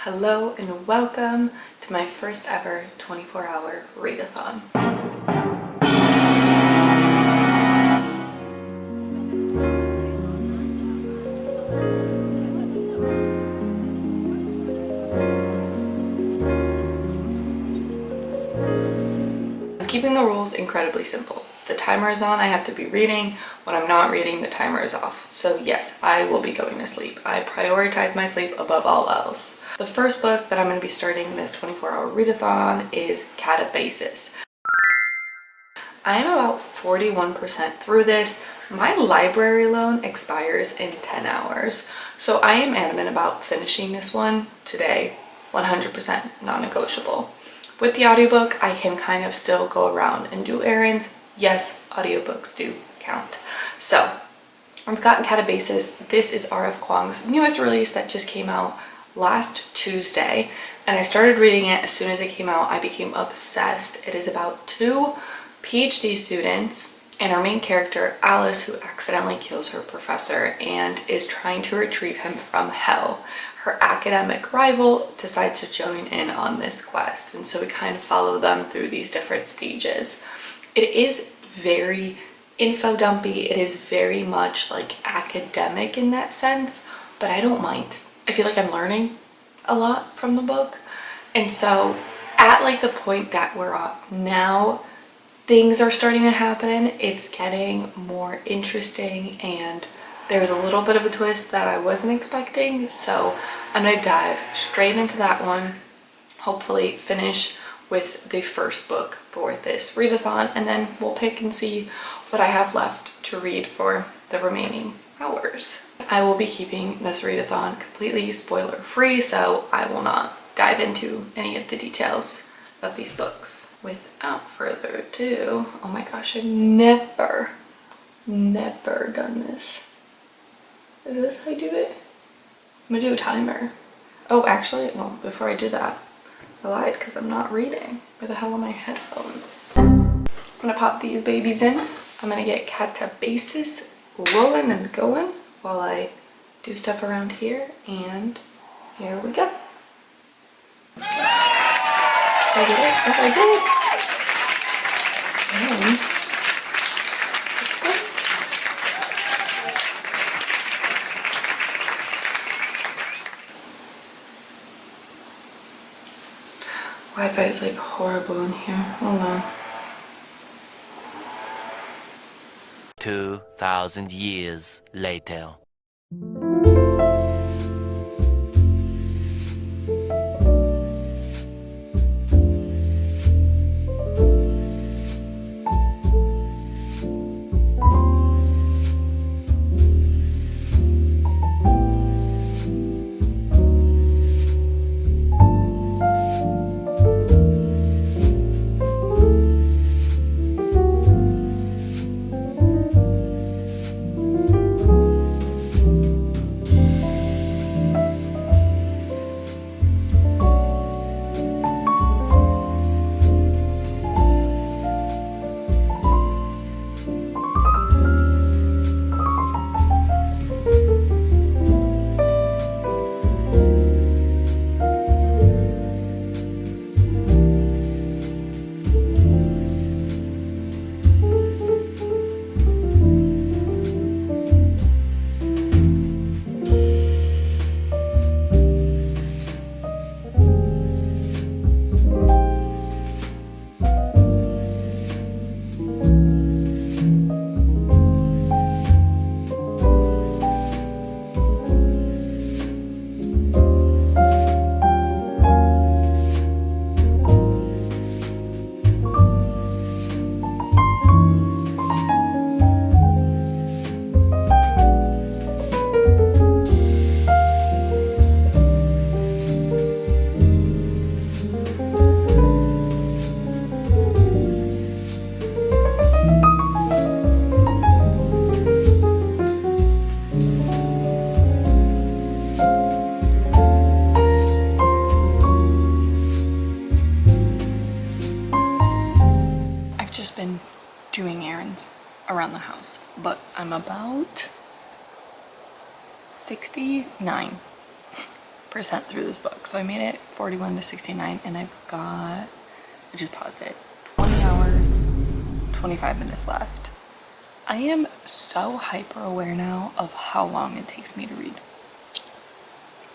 Hello and welcome to my first ever 24-hour readathon. I'm keeping the rules incredibly simple. If the timer is on, I have to be reading. When I'm not reading, the timer is off. So yes, I will be going to sleep. I prioritize my sleep above all else. The first book that I'm going to be starting this 24-hour readathon is Catabasis. I am about 41% through this. My library loan expires in 10 hours. So I am adamant about finishing this one today, 100% non-negotiable. With the audiobook, I can kind of still go around and do errands. Yes, audiobooks do count. So I've gotten Catabasis. This is R.F. Kuang's newest release that just came out last Tuesday. And I started reading it as soon as it came out. I became obsessed. It is about two PhD students and our main character, Alice, who accidentally kills her professor and is trying to retrieve him from hell. Her academic rival decides to join in on this quest, and so we kind of follow them through these different stages. It is very info dumpy. It is very much like academic in that sense, but I don't mind. I feel like I'm learning a lot from the book. And so at like the point that we're at now, things are starting to happen. It's getting more interesting and there's a little bit of a twist that I wasn't expecting. So I'm gonna dive straight into that one, hopefully finish with the first book for this readathon, and then we'll pick and see what I have left to read for the remaining hours. I will be keeping this readathon completely spoiler free, so I will not dive into any of the details of these books. Without further ado, oh my gosh, I've never done this. Is this how I do it? I'm gonna do a timer. Oh, actually, well, before I do that, I lied because I'm not reading. Where the hell are my headphones? I'm gonna pop these babies in. I'm gonna get Catabasis rolling and going while I do stuff around here, and here we go. I did it. Yes, I did. And let's go. Wi-Fi is like horrible in here. Hold on. 2,000 years later. Doing errands around the house, but I'm about 69 through this book. So I made it 41 to 69 and I've got, I just paused it, 20 hours, 25 minutes left. I am so hyper aware now of how long it takes me to read.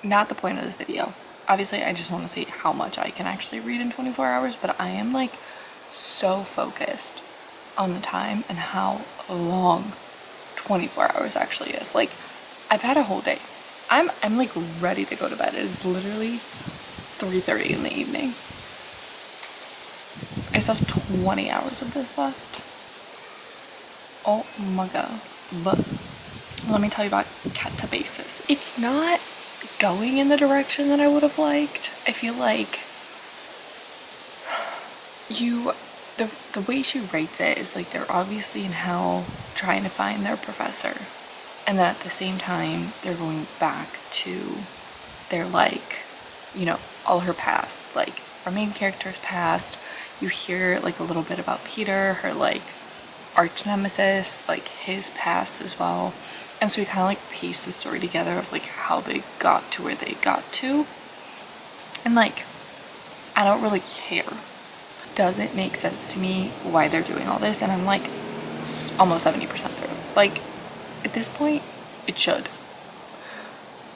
Not the point of this video. Obviously, I just want to see how much I can actually read in 24 hours, but I am like so focused on the time and how long 24 hours actually is. Like, I've had a whole day. I'm like ready to go to bed. It is literally 3:30 in the evening. I still have 20 hours of this left. Oh my god. But let me tell you about Catabasis. It's not going in the direction that I would have liked. I feel like the way she writes it is like they're obviously in hell trying to find their professor, and then at the same time they're going back to their, like, you know, all her past, like our main character's past. You hear like a little bit about Peter, her like arch nemesis, like his past as well. And so we kind of like piece the story together of like how they got to where they got to. And like, I don't really care. Does it make sense to me why they're doing all this? And I'm like almost 70% through. Like, at this point, it should.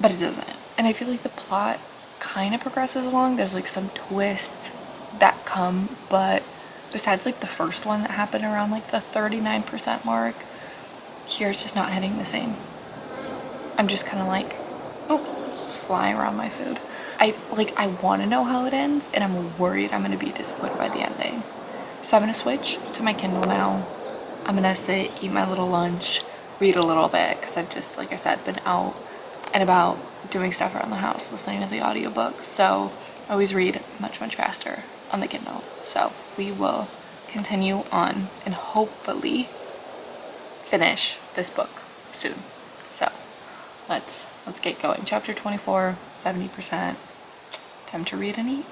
But it doesn't. And I feel like the plot kind of progresses along. There's like some twists that come, but besides like the first one that happened around like the 39% mark, here it's just not hitting the same. I'm just kind of like, oh, it's flying around my food. I want to know how it ends, and I'm worried I'm going to be disappointed by the ending. So I'm going to switch to my Kindle now. I'm going to sit, eat my little lunch, read a little bit, because I've just, like I said, been out and about doing stuff around the house, listening to the audiobook. So I always read much, much faster on the Kindle. So we will continue on and hopefully finish this book soon. So let's get going. Chapter 24, 70%. Time to read and eat.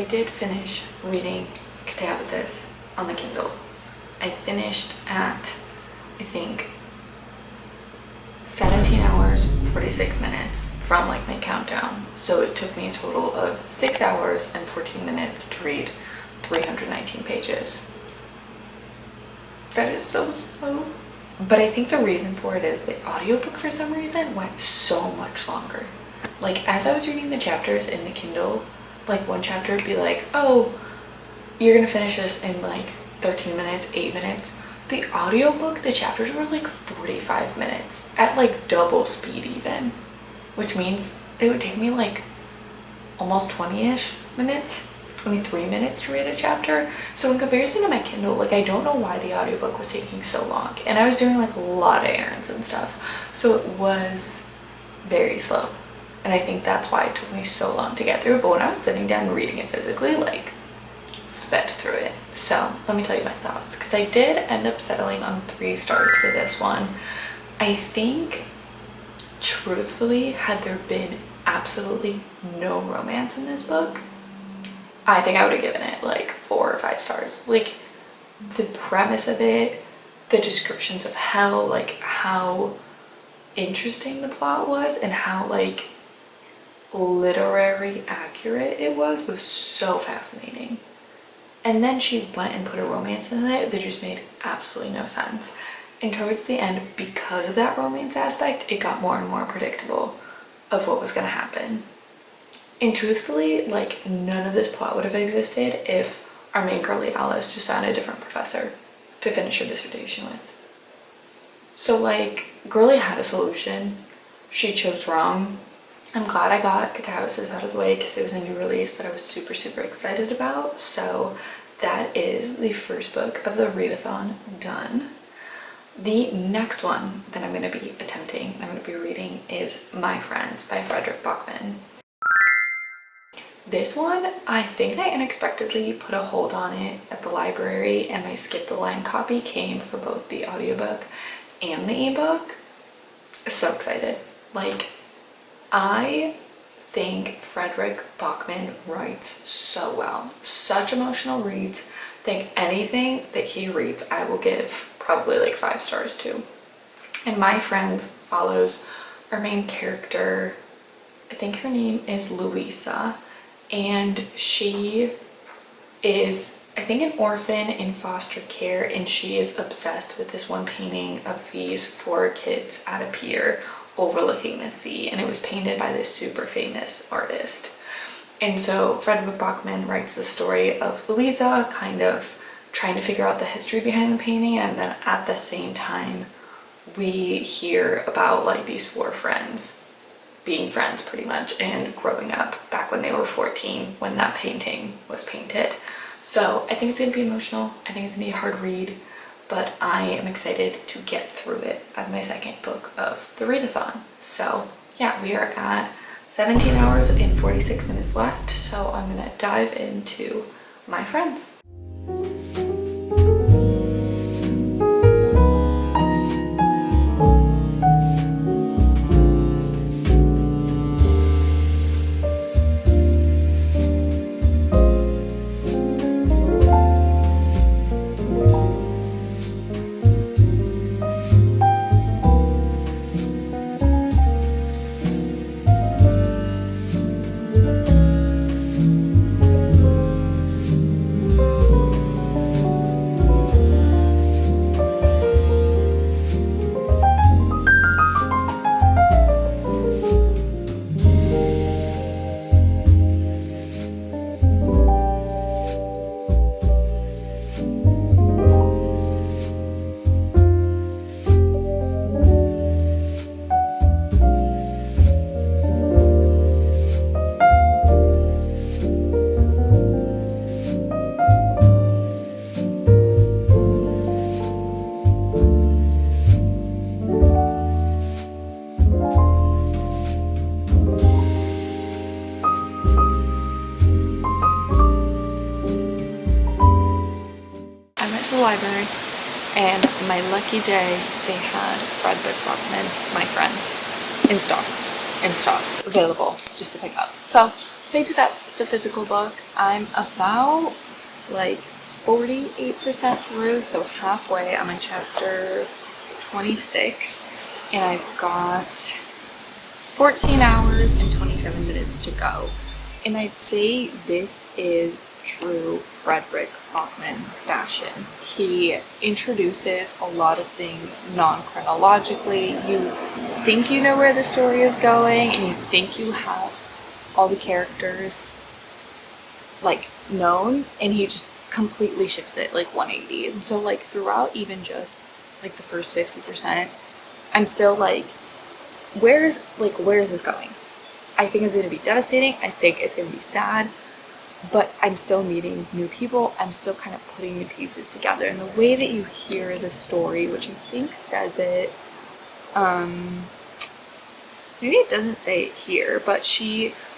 did finish reading Catabasis on the Kindle. I finished at, I think, 17 hours, 46 minutes from like my countdown. So it took me a total of 6 hours and 14 minutes to read 319 pages. That is so slow. But I think the reason for it is the audiobook for some reason went so much longer. Like as I was reading the chapters in the Kindle, like one chapter would be like, oh, you're gonna finish this in like 13 minutes, 8 minutes. The audiobook, the chapters were like 45 minutes at like double speed even, which means it would take me like almost 20-ish minutes, 23 minutes to read a chapter. So in comparison to my Kindle, like I don't know why the audiobook was taking so long, and I was doing like a lot of errands and stuff. So it was very slow. And I think that's why it took me so long to get through. But when I was sitting down and reading it physically, like sped through it. So let me tell you my thoughts, because I did end up settling on 3 stars for this one. I think truthfully, had there been absolutely no romance in this book, I think I would have given it like 4 or 5 stars. Like the premise of it, the descriptions of hell, like how interesting the plot was and how like literary accurate it was so fascinating. And then she went and put a romance in it that just made absolutely no sense. And towards the end, because of that romance aspect, it got more and more predictable of what was going to happen. And truthfully, like none of this plot would have existed if our main girlie Alice just found a different professor to finish her dissertation with. So like, girlie had a solution. She chose wrong. I'm glad I got Catabasis out of the way because it was a new release that I was super, super excited about. So that is the first book of the readathon done. The next one that I'm going to be attempting, I'm going to be reading, is My Friends by Frederick Bachman. This one, I think I unexpectedly put a hold on it at the library, and my skip the line copy came for both the audiobook and the ebook. So excited. Like, I think Frederick Bachman writes so well. Such emotional reads. I think anything that he reads, I will give probably like 5 stars to. And My Friends follows our main character. I think her name is Louisa, and she is, I think, an orphan in foster care, and she is obsessed with this one painting of these 4 kids at a pier overlooking the sea, and it was painted by this super famous artist. And so Frederick Bachman writes the story of Louisa kind of trying to figure out the history behind the painting, and then at the same time we hear about like these 4 friends being friends pretty much and growing up back when they were 14 when that painting was painted. So I think it's gonna be emotional. I think it's gonna be a hard read, but I am excited to get through it as my second book of the readathon. So yeah, we are at 17 hours and 46 minutes left, so I'm gonna dive into My Friends. Library, and my lucky day, they had Frederick Bachman, My Friends, in stock, available just to pick up. So Picked it up, the physical book. I'm about like 48% through, so halfway. I'm in chapter 26, and I've got 14 hours and 27 minutes to go. And I'd say this is true Frederick Bachman fashion. He introduces a lot of things non-chronologically. You think you know where the story is going, and you think you have all the characters like known, and he just completely shifts it like 180. And so like throughout even just like the first 50%, I'm still like, where is this going? I think it's going to be devastating. I think it's going to be sad, but I'm still meeting new people. I'm still kind of putting the pieces together. And the way that you hear the story, which I think says it, maybe it doesn't say it here, but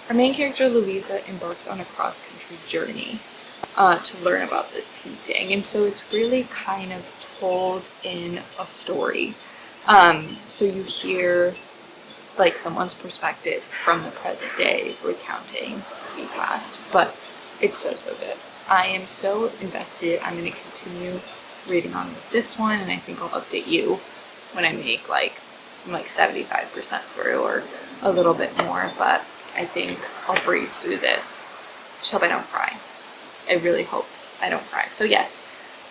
our main character Louisa embarks on a cross-country journey to learn about this painting. And so it's really kind of told in a story. So you hear like someone's perspective from the present day recounting the past, but it's so good. I am so invested. I'm going to continue reading on with this one, and I think I'll update you when I make I'm like 75% through or a little bit more, but I think I'll breeze through this. Just hope I don't cry. I really hope I don't cry. So yes,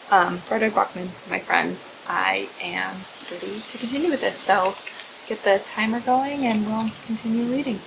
Frederick Bachman, my friends, I am ready to continue with this. So get the timer going and we'll continue reading.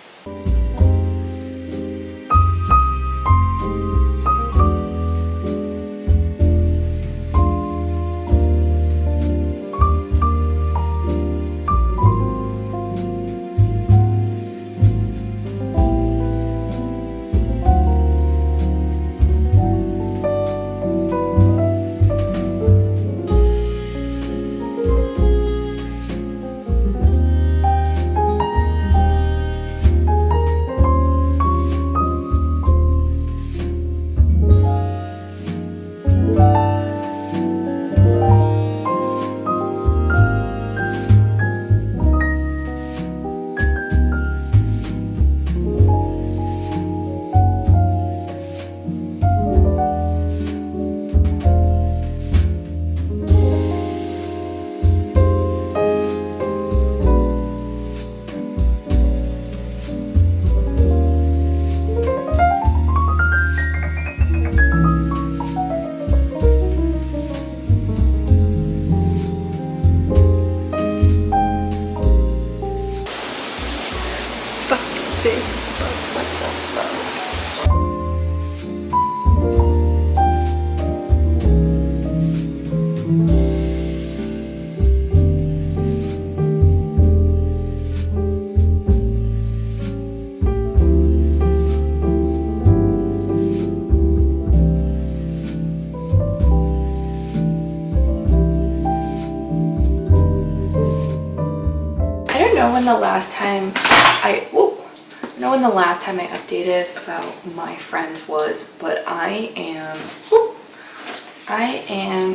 When the last time I updated about my friends was, but I am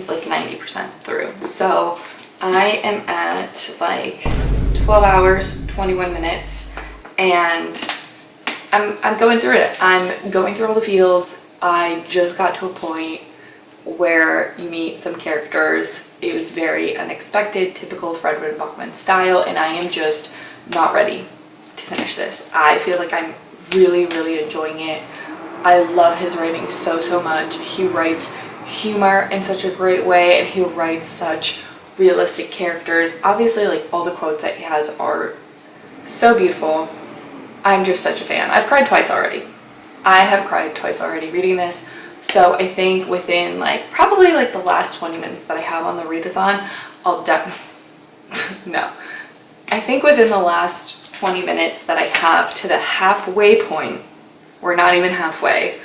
like 90% through. So I am at like 12 hours, 21 minutes, and I'm going through it. I'm going through all the feels. I just got to a point where you meet some characters. It was very unexpected, typical Frederick Bachman style, and I am just not ready to finish this. I feel like I'm really enjoying it. I love his writing so much. He writes humor in such a great way, and he writes such realistic characters. Obviously, like, all the quotes that he has are so beautiful. I'm just such a fan. I've cried twice already. I have cried twice already reading this. So I think within probably the last 20 minutes that I have on the readathon, no. I think within the last 20 minutes that I have to the halfway point, we're not even halfway,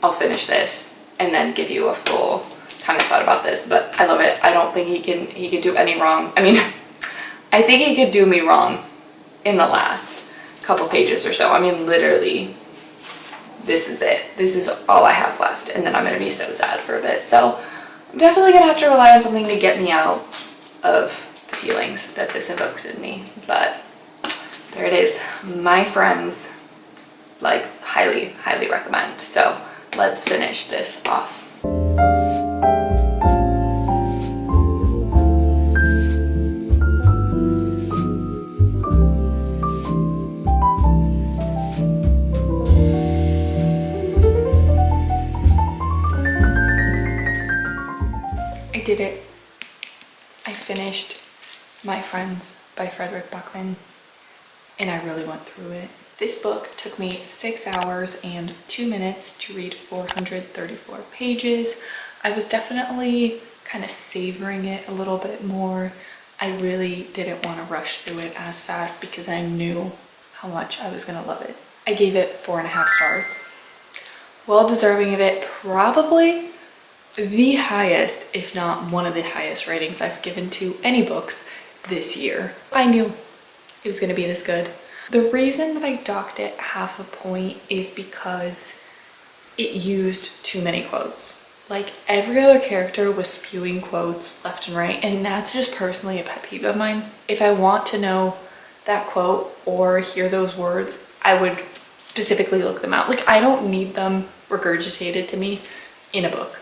I'll finish this and then give you a full kind of thought about this. But I love it. I don't think he can do any wrong. I mean, I think he could do me wrong in the last couple pages or so. I mean, literally, this is it. This is all I have left, and then I'm gonna be so sad for a bit. So I'm definitely gonna have to rely on something to get me out of the feelings that this evoked in me. But there it is, my friends. like highly, highly recommend. So let's finish this off. I did it. I finished My Friends by Frederick Backman, and I really went through it. This book took me 6 hours and 2 minutes to read 434 pages. I was definitely kind of savoring it a little bit more. I really didn't want to rush through it as fast because I knew how much I was gonna love it. I gave it 4.5 stars. Well deserving of it. Probably the highest, if not one of the highest ratings I've given to any books this year. I knew it was gonna be this good. The reason that I docked it half a point is because it used too many quotes. Like every other character was spewing quotes left and right, and that's just personally a pet peeve of mine. If I want to know that quote or hear those words, I would specifically look them out. Like I don't need them regurgitated to me in a book.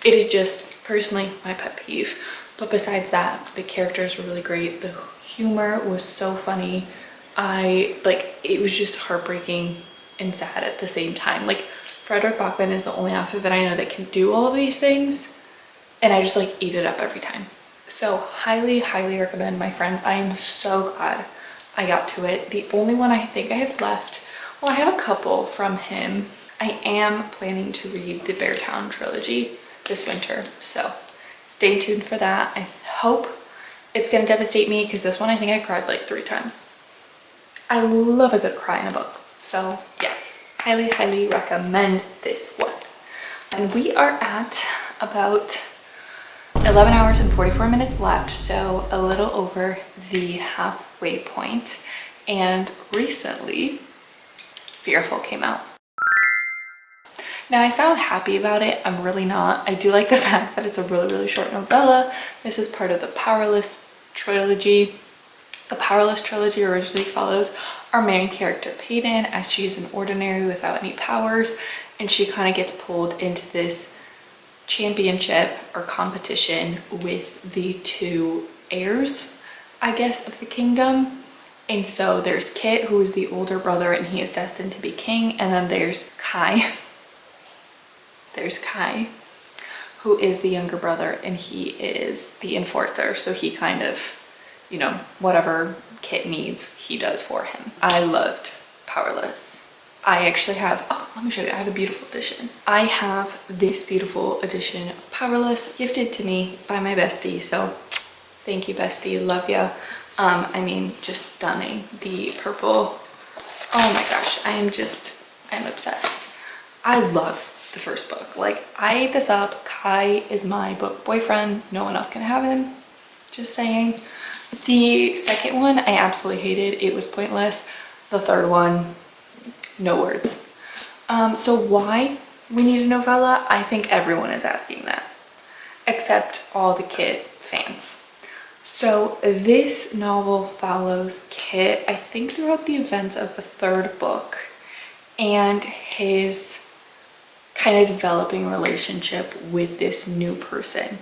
It is just personally my pet peeve. But besides that, the characters were really great. The humor was so funny. It was just heartbreaking and sad at the same time. Like Frederick Backman is the only author that I know that can do all of these things, and I just like eat it up every time. So highly, highly recommend, my friends. I am so glad I got to it. The only one I think I have left, well, I have a couple from him. I am planning to read the Beartown trilogy this winter, so stay tuned for that. I hope it's gonna devastate me because this one I think I cried like 3 times. I love a good cry in a book, so yes, highly, highly recommend this one. And we are at about 11 hours and 44 minutes left, so a little over the halfway point. And recently, Fearful came out. Now I sound happy about it, I'm really not. I do like the fact that it's a really, really short novella. This is part of the Powerless trilogy. The Powerless trilogy originally follows our main character Peyton, as she's an ordinary without any powers, and she kind of gets pulled into this championship or competition with the 2 heirs, I guess, of the kingdom. And so there's Kit, who is the older brother and he is destined to be king, and then there's Kai. There's Kai, who is the younger brother, and he is the enforcer, so he kind of, you know, whatever Kit needs, he does for him. I loved Powerless. I actually have, oh, let me show you, I have a beautiful edition. I have this beautiful edition of Powerless gifted to me by my bestie, so thank you, bestie, love ya. I mean, just stunning. The purple, oh my gosh, I'm obsessed. I love the first book. Like, I ate this up. Kai is my book boyfriend. No one else can have him. Just saying. The second one, I absolutely hated. It was pointless. The third one, no words. So why we need a novella? I think everyone is asking that, except all the Kit fans. So this novel follows Kit, I think, throughout the events of the 3rd book, and his kind of developing relationship with this new person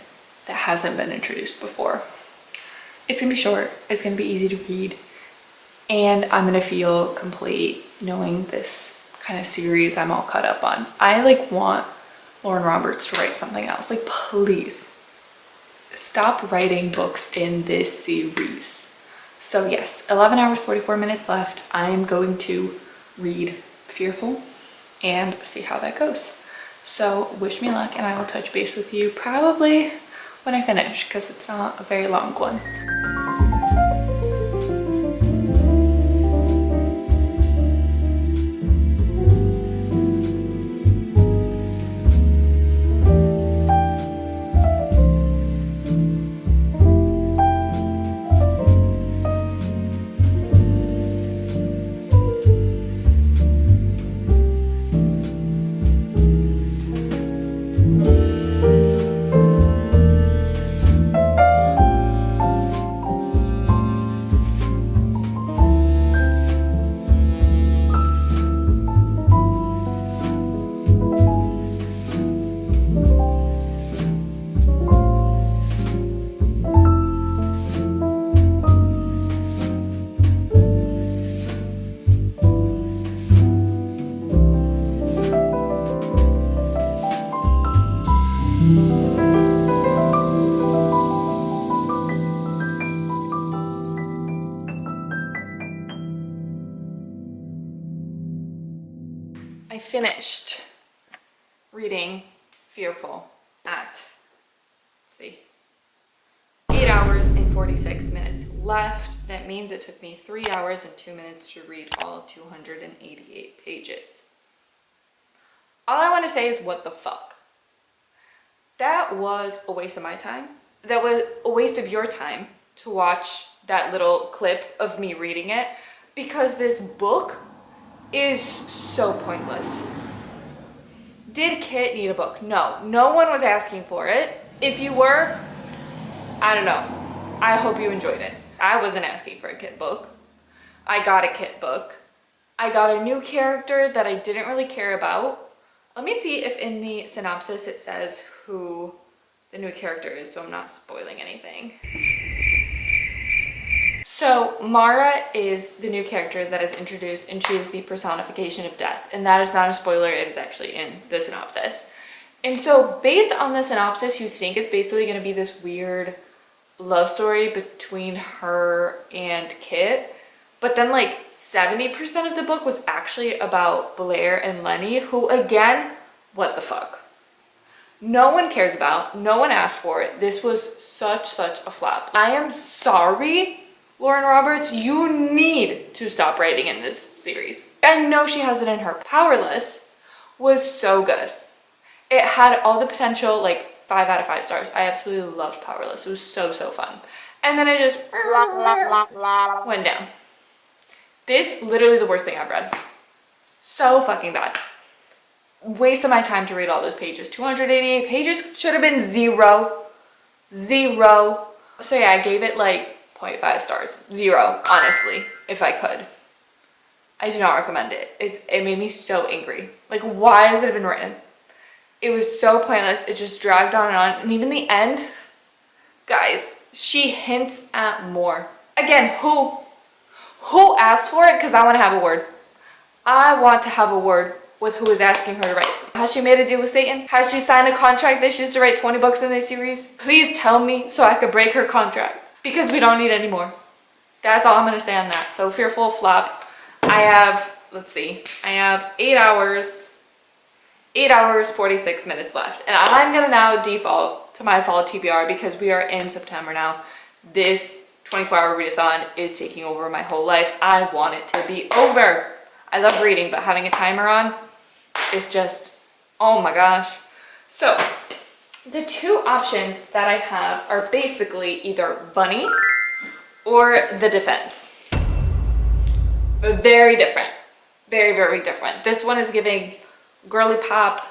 that hasn't been introduced before. It's gonna be short, it's gonna be easy to read, and I'm gonna feel complete knowing this kind of series I'm all caught up on. I like want Lauren Roberts to write something else. Like, please stop writing books in this series. So yes, 11 hours 44 minutes left. I'm going to read Fearful and see how that goes. So wish me luck, and I will touch base with you probably when I finish, because it's not a very long one. I finished reading Fearful at, let's see, 8 hours and 46 minutes left. That means it took me 3 hours and 2 minutes to read all 288 pages. All I want to say is, what the fuck? That was a waste of my time. That was a waste of your time to watch that little clip of me reading it, because this book is so pointless. Did Kit need a book? No, no one was asking for it. If you were, I don't know. I hope you enjoyed it. I wasn't asking for a Kit book. I got a Kit book. I got a new character that I didn't really care about. Let me see if in the synopsis it says who the new character is, so I'm not spoiling anything. So Mara is the new character that is introduced, and she is the personification of death. And that is not a spoiler, it is actually in the synopsis. And so based on the synopsis, you think it's basically going to be this weird love story between her and Kit. But then like 70% of the book was actually about Blair and Lenny, who, again, what the fuck? No one cares about, no one asked for it. This was such a flop. I am sorry, Lauren Roberts, you need to stop writing in this series. I know she has it in her. Powerless was so good. It had all the potential, like 5 out of 5 stars. I absolutely loved Powerless. It was so fun. And then it just went down. This, literally the worst thing I've read. So fucking bad. Waste of my time to read all those pages. 288 pages, should have been 0. So yeah, I gave it like 0.5 stars. 0, honestly, if I could. I do not recommend it. It made me so angry. Like, why has it been written? It was so pointless. It just dragged on. And even the end, guys, she hints at more. Again, who asked for it? Because I want to have a word. I want to have a word with who is asking her to write. Has she made a deal with Satan? Has she signed a contract that she has to write 20 books in this series? Please tell me so I could break her contract, because we don't need any more. That's all I'm going to say on that. So Fearful, flop. I have, let's see, I have 8 hours 46 minutes left, and I'm going to now default to my fall TBR because we are in September now. This 24-hour readathon is taking over my whole life. I want it to be over. I love reading, but having a timer on is just, oh my gosh. So the two options that I have are basically either Bunny or The Defense. Very different. Very different. This one is giving girly pop,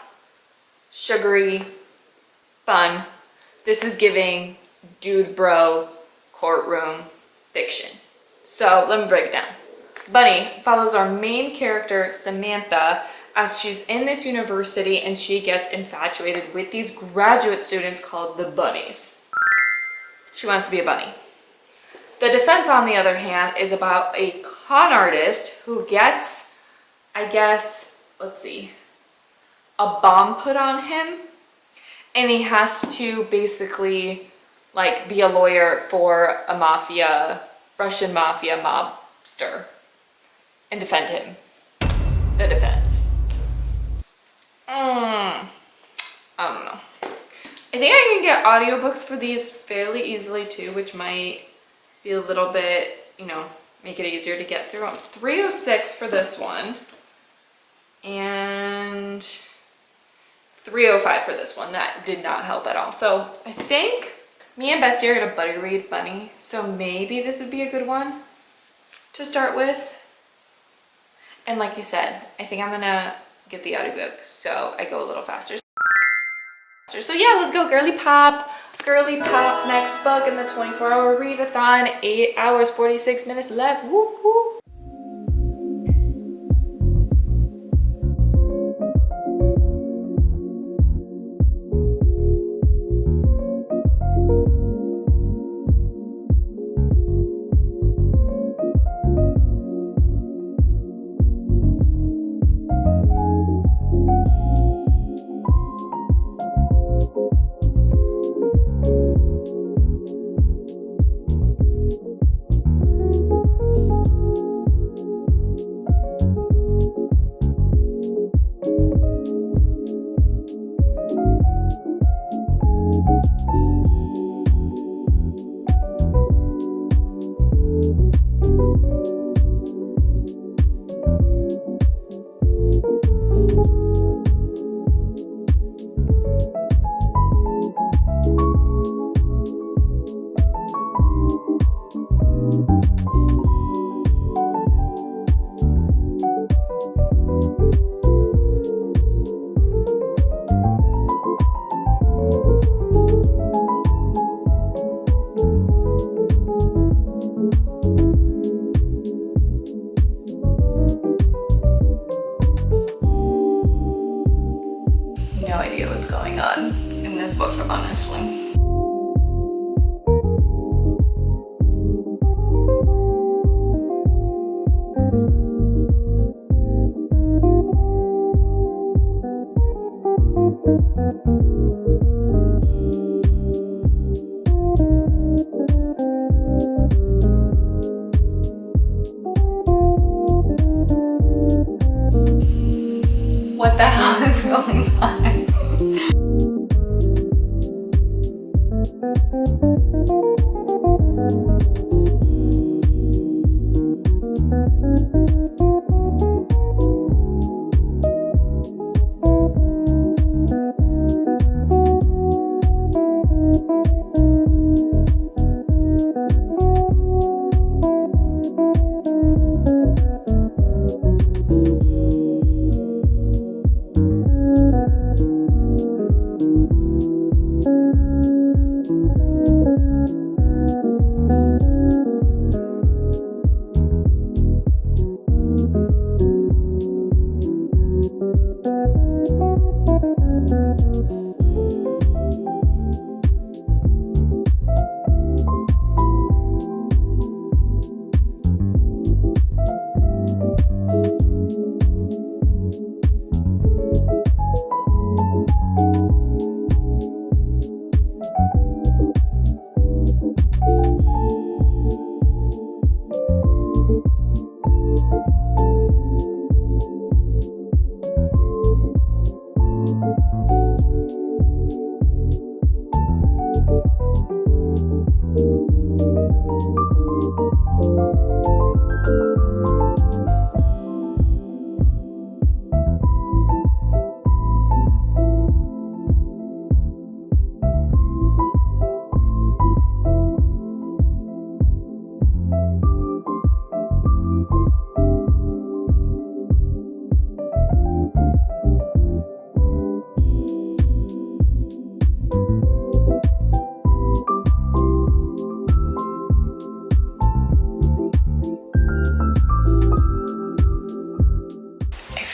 sugary, fun. This is giving dude bro, courtroom, fiction. So let me break it down. Bunny follows our main character, Samantha, as she's in this university and she gets infatuated with these graduate students called the bunnies. She wants to be a bunny. The Defense, on the other hand, is about a con artist who gets, I guess, let's see, a bomb put on him, and he has to basically like be a lawyer for a Russian mafia mobster and defend him. The Defense. I don't know. I think I can get audiobooks for these fairly easily too, which might be a little bit, make it easier to get through. 306 for this one and 305 for this one. That did not help at all. So I think me and Bestie are gonna buddy read Bunny, so maybe this would be a good one to start with. And like you said, I think I'm gonna get the audiobook so I go a little faster. So yeah, let's go girly pop. Girly pop, next book in the 24-hour readathon. 8 hours, 46 minutes left. Woo woo. no idea what's going on in this book, honestly. What the hell is going on?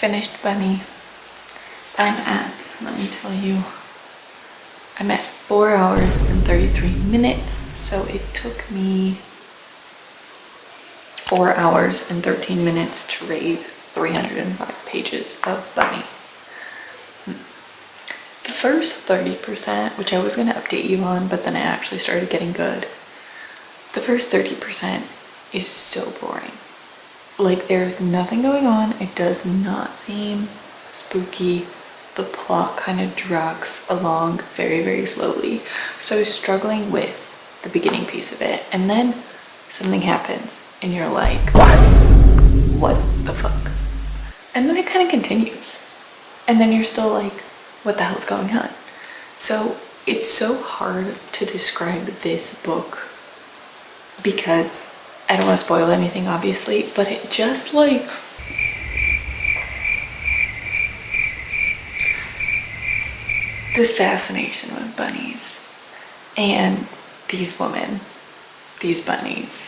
Finished Bunny. Let me tell you, I'm at 4 hours and 33 minutes, so it took me 4 hours and 13 minutes to read 305 pages of Bunny. The first 30%, which I was going to update you on, but then it actually started getting good. The first 30% is so boring. Like, there's nothing going on. It does not seem spooky. The plot kind of drags along very, very slowly. So I was struggling with the beginning piece of it. And then something happens and you're like, what the fuck? And then it kind of continues. And then you're still like, what the hell's going on? So it's so hard to describe this book because I don't want to spoil anything, obviously, but it just like this fascination with bunnies and these women, these bunnies,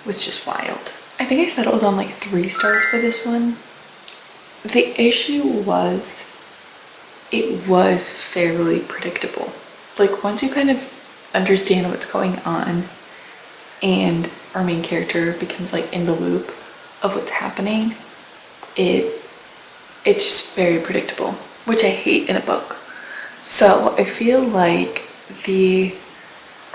was just wild. I think I settled on like 3 stars for this one. The issue was it was fairly predictable. Like, once you kind of understand what's going on and our main character becomes like in the loop of what's happening, it's just very predictable, which I hate in a book. So I feel like the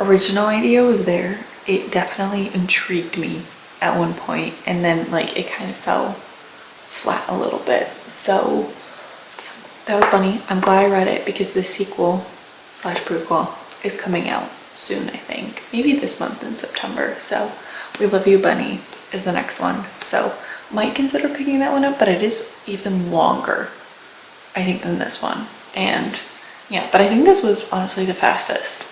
original idea was there. It definitely intrigued me at one point, and then like it kind of fell flat a little bit. So that was Bunny. I'm glad I read it because the sequel / prequel is coming out soon, I think. Maybe this month in September. So We Love You, Bunny is the next one. So might consider picking that one up, but it is even longer, I think, than this one. And yeah, but I think this was honestly the fastest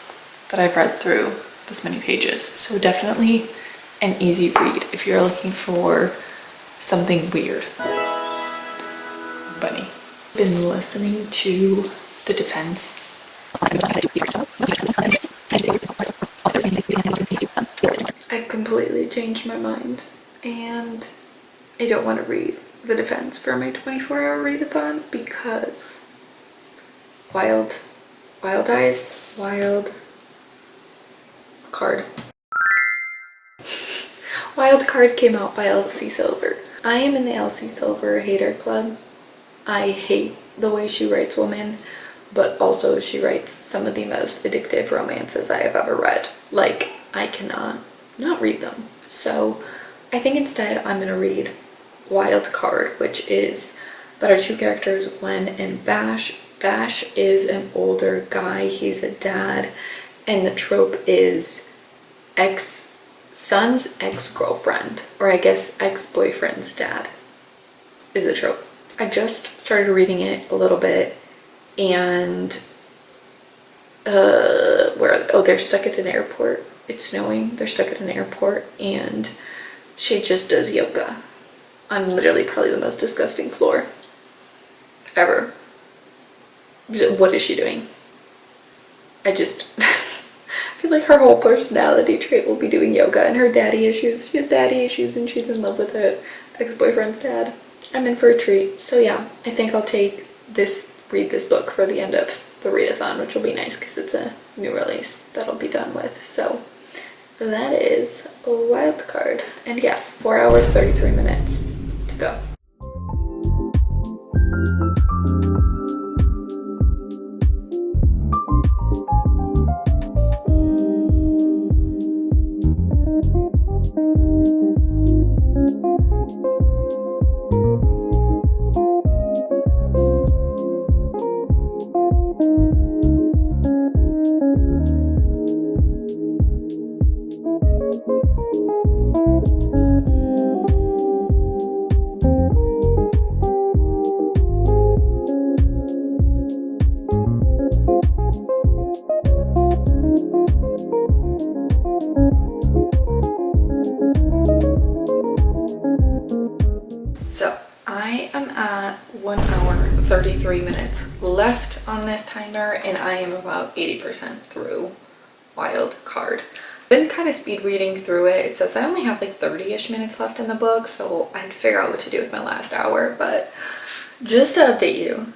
that I've read through this many pages. So definitely an easy read if you're looking for something weird. Bunny. Been listening to The Defense. I've completely changed my mind and I don't want to read The Defense for my 24-hour readathon because Wild Eyes, Wild Card. Wild Card came out by LC Silver. I am in the LC Silver hater club. I hate the way she writes women, but also she writes some of the most addictive romances I have ever read. Like, I cannot not read them. So I think instead I'm gonna read Wild Card, which is about our two characters, Gwen and Bash. Bash is an older guy, he's a dad, and the trope is son's ex-girlfriend, or I guess ex-boyfriend's dad is the trope. I just started reading it a little bit, and where are they? Oh, they're stuck at an airport. It's snowing, they're stuck at an airport, and she just does yoga on literally probably the most disgusting floor ever. What is she doing? I just feel like her whole personality trait will be doing yoga, and her daddy issues. She has daddy issues and she's in love with her ex-boyfriend's dad. I'm in for a treat. So yeah, I think I'll read this book for the end of the readathon, which will be nice because it's a new release that I'll be done with. So that is a Wild Card. And yes, 4 hours, 33 minutes to go. So I am at 1 hour 33 minutes left on this timer, and I am about 80% through Wild Card. Been kind of speed reading through it. It says I only have like 30-ish minutes left in the book, so I had to figure out what to do with my last hour. But just to update you,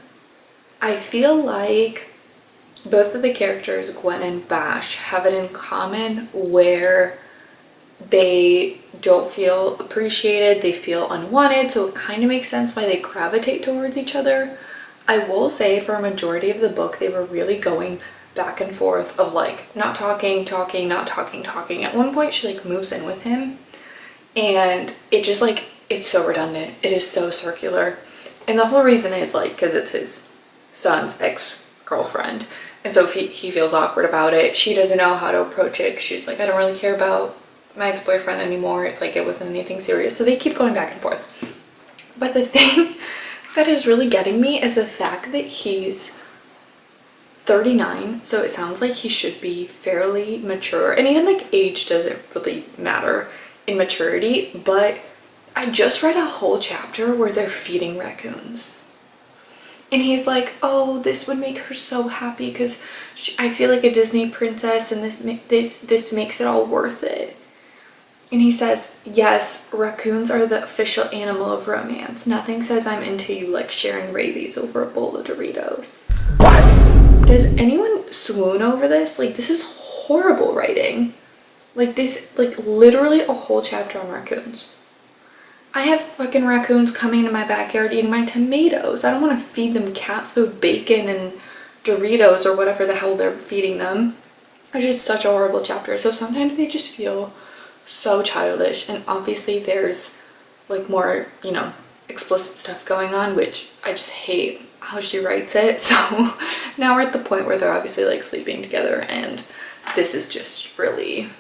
I feel like both of the characters, Gwen and Bash, have it in common where they don't feel appreciated, they feel unwanted, so it kind of makes sense why they gravitate towards each other. I will say for a majority of the book they were really going back and forth of like not talking, not talking. At one point she like moves in with him, and it just like, it's so redundant, it is so circular. And the whole reason is like because it's his son's ex-girlfriend, and so he feels awkward about it. She doesn't know how to approach it. She's like, I don't really care about my ex-boyfriend anymore, like it wasn't anything serious. So they keep going back and forth. But the thing that is really getting me is the fact that he's 39, so it sounds like he should be fairly mature, and even like age doesn't really matter in maturity, but I just read a whole chapter where they're feeding raccoons. And he's like, oh, this would make her so happy because I feel like a Disney princess, and this makes it all worth it. And he says, yes, raccoons are the official animal of romance. Nothing says I'm into you like sharing rabies over a bowl of Doritos. What? Does anyone swoon over this? Like, this is horrible writing. Like, this, like, literally a whole chapter on raccoons. I have fucking raccoons coming to my backyard eating my tomatoes. I don't want to feed them cat food, bacon, and Doritos or whatever the hell they're feeding them. It's just such a horrible chapter. So sometimes they just feel so childish, and obviously there's like more, you know, explicit stuff going on, which I just hate how she writes it. So now we're at the point where they're obviously like sleeping together, and this is just really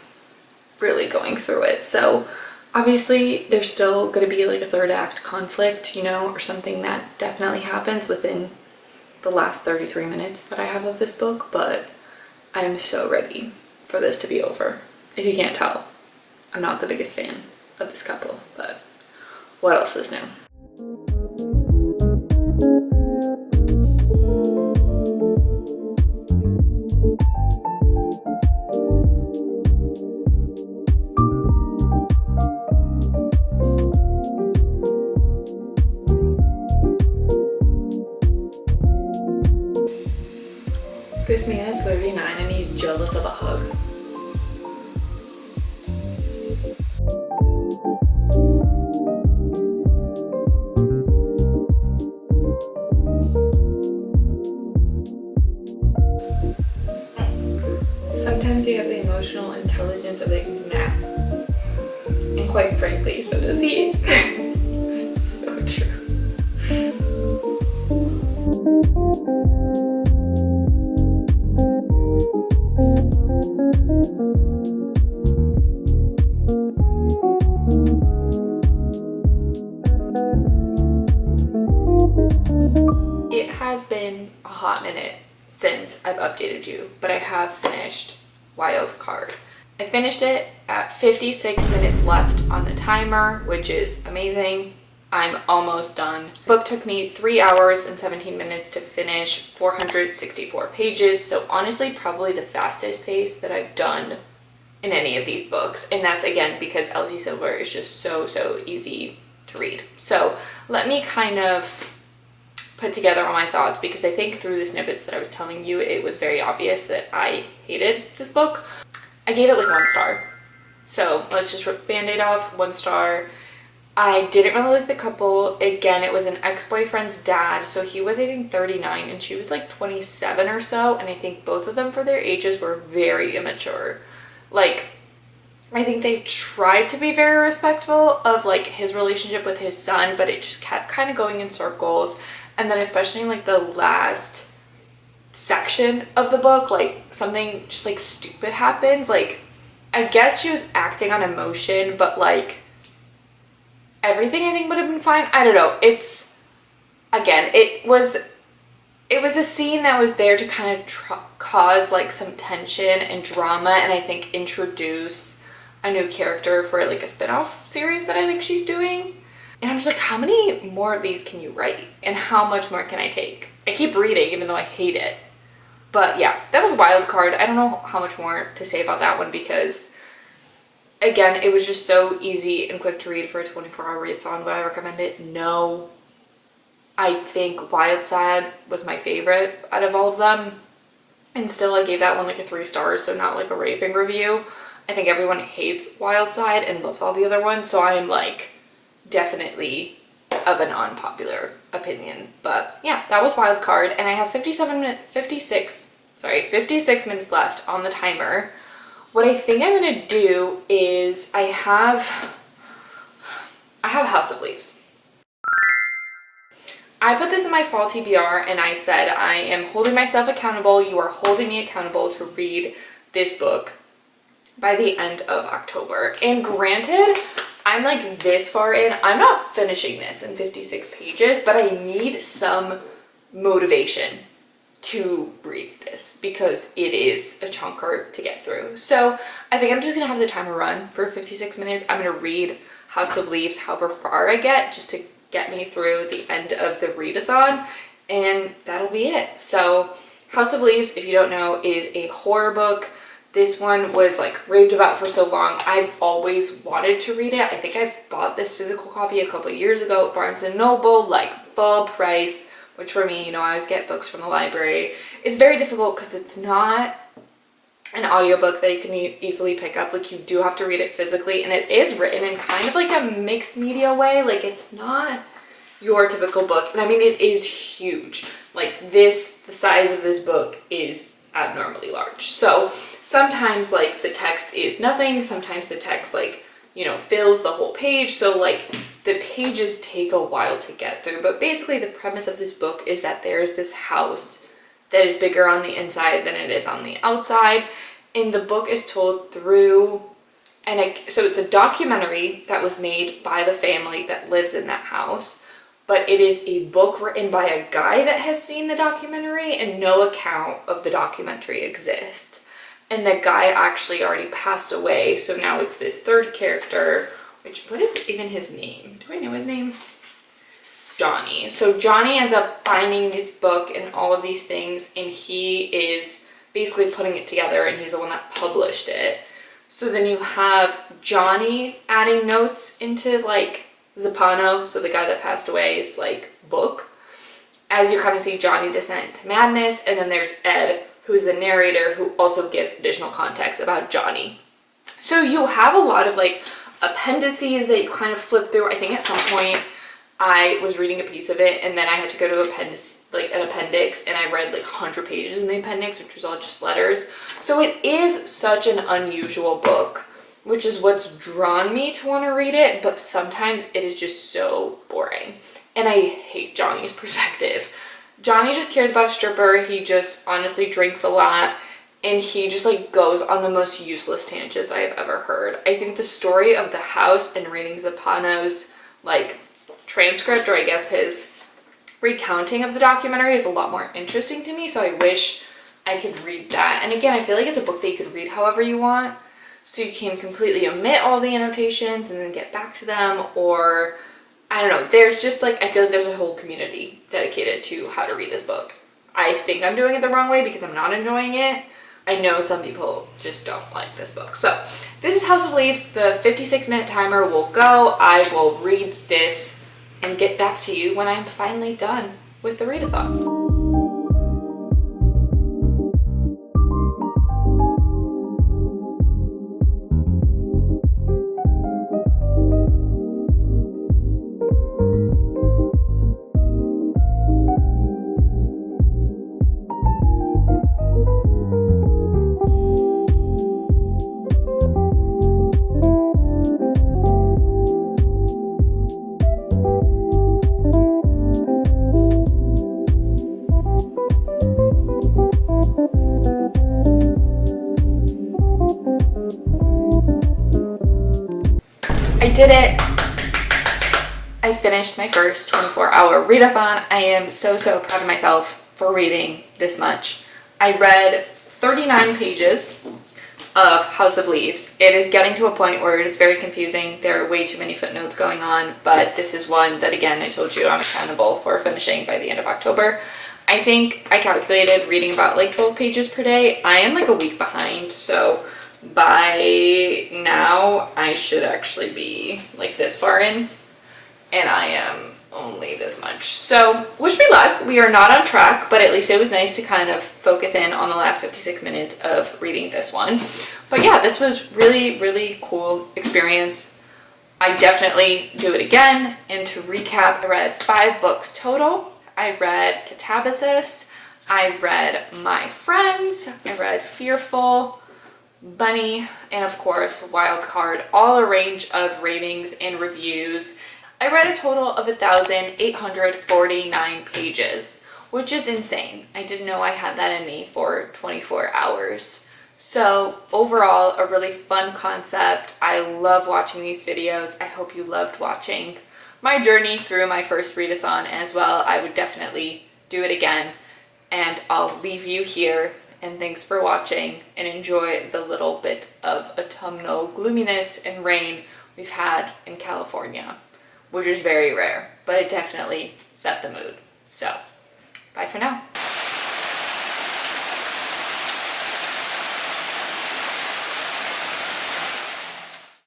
going through it. So obviously there's still going to be like a third act conflict, you know, or something that definitely happens within the last 33 minutes that I have of this book, but I am so ready for this to be over. If you can't tell, I'm not the biggest fan of this couple, but what else is new? This man is 39 and he's jealous of a hug. Sometimes you have the emotional intelligence of a gnat. And quite frankly, so does he. So true. It has been a hot minute since I've updated you, but I have finished Wild Card. I finished it at 56 minutes left on the timer, which is amazing. I'm almost done. The book took me 3 hours and 17 minutes to finish, 464 pages. So honestly, probably the fastest pace that I've done in any of these books. And that's again because Elsie Silver is just so easy to read. So let me kind of put together all my thoughts, because I think through the snippets that I was telling you, it was very obvious that I hated this book. I gave it like 1 star. So let's just rip the Band-Aid off. 1 star. I didn't really like the couple. Again, it was an ex-boyfriend's dad. So he was, I think, 39 and she was like 27 or so. And I think both of them for their ages were very immature. Like, I think they tried to be very respectful of like his relationship with his son, but it just kept kind of going in circles. And then especially in like the last section of the book, like something just like stupid happens. Like, I guess she was acting on emotion, but like everything I think would have been fine. I don't know. It's, again, it was a scene that was there to kind of cause like some tension and drama, and I think introduce a new character for like a spin-off series that I think she's doing. And I'm just like, how many more of these can you write? And how much more can I take? I keep reading even though I hate it. But yeah, that was Wild Card. I don't know how much more to say about that one, because again, it was just so easy and quick to read for a 24-hour readathon. Would I recommend it? No. I think Wild Side was my favorite out of all of them. And still I gave that one like a 3 stars, so not like a raving review. I think everyone hates Wild Side and loves all the other ones, so I'm like definitely of an unpopular opinion. But yeah, that was Wild Card, and I have 56 minutes left on the timer. What I think I'm gonna do is I have House of Leaves. I put this in my fall TBR and I said I am holding myself accountable. You are holding me accountable to read this book by the end of October. And granted, I'm like this far in. I'm not finishing this in 56 pages, but I need some motivation to read this because it is a chunker to get through. So I think I'm just gonna have the timer run for 56 minutes. I'm gonna read House of Leaves however far I get, just to get me through the end of the readathon, and that'll be it. So House of Leaves, if you don't know, is a horror book. This one was like raved about for so long. I've always wanted to read it. I think I've bought this physical copy a couple of years ago at Barnes & Noble, like full price, which for me, you know, I always get books from the library. It's very difficult because it's not an audiobook that you can easily pick up. Like, you do have to read it physically, and it is written in kind of like a mixed media way. Like, it's not your typical book. And I mean, it is huge. Like this, the size of this book is abnormally large. So sometimes like the text is nothing. Sometimes the text like, you know, fills the whole page. So like the pages take a while to get through. But basically the premise of this book is that there's this house that is bigger on the inside than it is on the outside. And the book is told through, so it's a documentary that was made by the family that lives in that house. But it is a book written by a guy that has seen the documentary, and no account of the documentary exists. And the guy actually already passed away, so now it's this third character, what is even his name? Do I know his name? Johnny. So Johnny ends up finding this book and all of these things, and he is basically putting it together, and he's the one that published it. So then you have Johnny adding notes into like Zappano, so the guy that passed away, is like book, as you kind of see Johnny descend into madness. And then there's Ed, who's the narrator, who also gives additional context about Johnny. So you have a lot of like appendices that you kind of flip through. I think at some point I was reading a piece of it and then I had to go to an appendix, and I read like 100 pages in the appendix, which was all just letters. So it is such an unusual book, which is what's drawn me to want to read it, but sometimes it is just so boring. And I hate Johnny's perspective. Johnny just cares about a stripper. He just honestly drinks a lot, and he just like goes on the most useless tangents I have ever heard. I think the story of the house and reading Zappano's like transcript, or I guess his recounting of the documentary, is a lot more interesting to me, so I wish I could read that. And again, I feel like it's a book that you could read however you want, so you can completely omit all the annotations and then get back to them, or I don't know, there's just like, I feel like there's a whole community dedicated to how to read this book. I think I'm doing it the wrong way because I'm not enjoying it. I know some people just don't like this book. So this is House of Leaves. The 56-minute timer will go. I will read this and get back to you when I'm finally done with the readathon. I did it. I finished my first 24-hour readathon. I am so proud of myself for reading this much. I read 39 pages of House of Leaves. It is getting to a point where it is very confusing. There are way too many footnotes going on, but this is one that, again, I told you I'm accountable for finishing by the end of October. I think I calculated reading about like 12 pages per day. I am like a week behind, so by now I should actually be like this far in, and I am only this much. So wish me luck. We are not on track, but at least it was nice to kind of focus in on the last 56 minutes of reading this one. But yeah, this was really cool experience. I definitely do it again. And to recap, I read 5 books total. I read Catabasis, I read My Friends, I read Fearful, Bunny, and of course Wild Card, all a range of ratings and reviews. I read a total of 1,849 pages, which is insane. I didn't know I had that in me for 24 hours. So overall, a really fun concept. I love watching these videos. I hope you loved watching my journey through my first readathon as well. I would definitely do it again, and I'll leave you here. And thanks for watching, and enjoy the little bit of autumnal gloominess and rain we've had in California, which is very rare, but it definitely set the mood. So, bye for now.